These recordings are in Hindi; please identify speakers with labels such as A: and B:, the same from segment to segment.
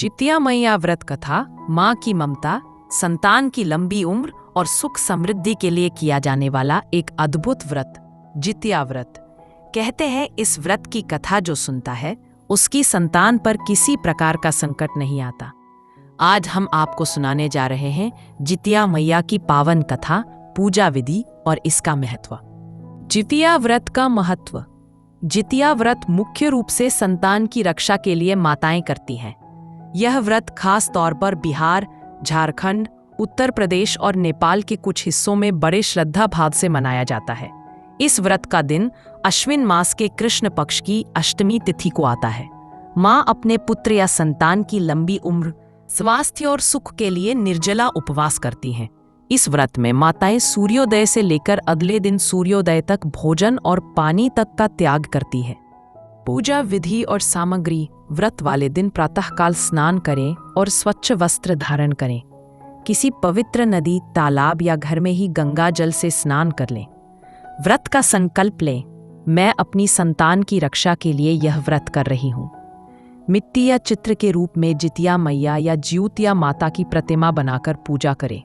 A: जितिया मैया व्रत कथा माँ की ममता, संतान की लंबी उम्र और सुख समृद्धि के लिए किया जाने वाला एक अद्भुत व्रत जितिया व्रत। कहते हैं इस व्रत की कथा जो सुनता है उसकी संतान पर किसी प्रकार का संकट नहीं आता। आज हम आपको सुनाने जा रहे हैं जितिया मैया की पावन कथा, पूजा विधि और इसका महत्व। जितिया व्रत का महत्व। जितिया व्रत मुख्य रूप से संतान की रक्षा के लिए माताएं करती हैं। यह व्रत खास तौर पर बिहार, झारखंड, उत्तर प्रदेश और नेपाल के कुछ हिस्सों में बड़े श्रद्धा भाव से मनाया जाता है। इस व्रत का दिन अश्विन मास के कृष्ण पक्ष की अष्टमी तिथि को आता है। माँ अपने पुत्र या संतान की लंबी उम्र, स्वास्थ्य और सुख के लिए निर्जला उपवास करती हैं। इस व्रत में माताएं सूर्योदय से लेकर अगले दिन सूर्योदय तक भोजन और पानी तक का त्याग करती है। पूजा विधि और सामग्री। व्रत वाले दिन प्रातःकाल स्नान करें और स्वच्छ वस्त्र धारण करें। किसी पवित्र नदी, तालाब या घर में ही गंगा जल से स्नान कर लें। व्रत का संकल्प लें, मैं अपनी संतान की रक्षा के लिए यह व्रत कर रही हूँ। मिट्टी या चित्र के रूप में जितिया मैया या ज्योतिया माता की प्रतिमा बनाकर पूजा करें।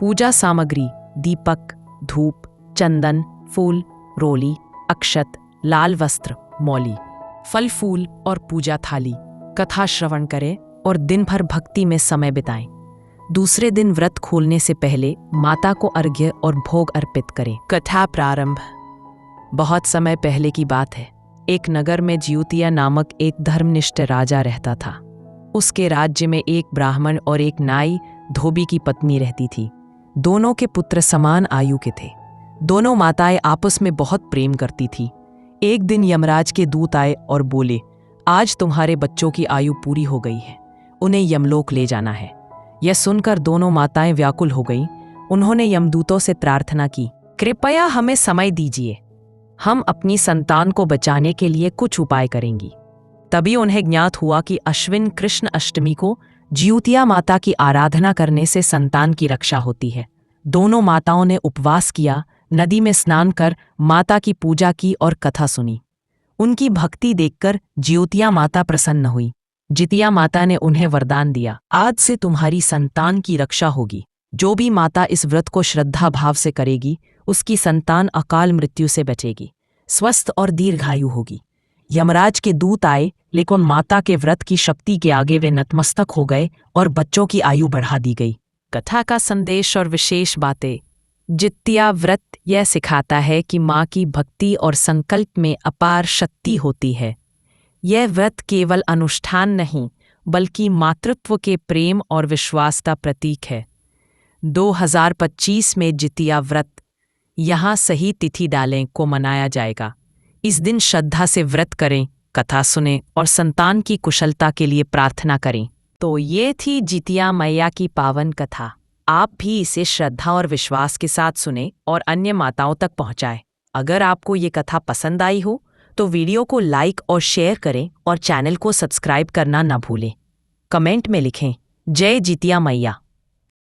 A: पूजा सामग्री: दीपक, धूप, चंदन, फूल, रोली, अक्षत, लाल वस्त्र, मौली, फल फूल और पूजा थाली। कथा श्रवण करें और दिन भर भक्ति में समय बिताएं। दूसरे दिन व्रत खोलने से पहले माता को अर्घ्य और भोग अर्पित करें। कथा प्रारंभ। बहुत समय पहले की बात है। एक नगर में ज्योतिया नामक एक धर्मनिष्ठ राजा रहता था। उसके राज्य में एक ब्राह्मण और एक नाई धोबी की पत्नी रहती थी। दोनों के पुत्र समान आयु के थे। दोनों माताएं आपस में बहुत प्रेम करती थीं। एक दिन यमराज के दूत आए और बोले, आज तुम्हारे बच्चों की आयु पूरी हो गई है, उन्हें यमलोक ले जाना है। यह सुनकर दोनों माताएं व्याकुल हो गईं। उन्होंने यमदूतों से प्रार्थना की, कृपया हमें समय दीजिए, हम अपनी संतान को बचाने के लिए कुछ उपाय करेंगी। तभी उन्हें ज्ञात हुआ कि अश्विन कृष्ण अष्टमी को ज्योतिया माता की आराधना करने से संतान की रक्षा होती है। दोनों माताओं ने उपवास किया, नदी में स्नान कर माता की पूजा की और कथा सुनी। उनकी भक्ति देखकर ज्योतिया माता प्रसन्न हुई। जितिया माता ने उन्हें वरदान दिया, आज से तुम्हारी संतान की रक्षा होगी। जो भी माता इस व्रत को श्रद्धा भाव से करेगी उसकी संतान अकाल मृत्यु से बचेगी, स्वस्थ और दीर्घायु होगी। यमराज के दूत आए, लेकिन माता के व्रत की शक्ति के आगे वे नतमस्तक हो गए और बच्चों की आयु बढ़ा दी गई। कथा का संदेश और विशेष बातें। जितिया व्रत यह सिखाता है कि माँ की भक्ति और संकल्प में अपार शक्ति होती है। यह व्रत केवल अनुष्ठान नहीं बल्कि मातृत्व के प्रेम और विश्वास का प्रतीक है। 2025 में जितिया व्रत, यहाँ सही तिथि डालें, को मनाया जाएगा। इस दिन श्रद्धा से व्रत करें, कथा सुनें और संतान की कुशलता के लिए प्रार्थना करें। तो ये थी जितिया मैया की पावन कथा। आप भी इसे श्रद्धा और विश्वास के साथ सुने और अन्य माताओं तक पहुंचाएं। अगर आपको ये कथा पसंद आई हो तो वीडियो को लाइक और शेयर करें और चैनल को सब्सक्राइब करना न भूलें। कमेंट में लिखें, जय जितिया मैया।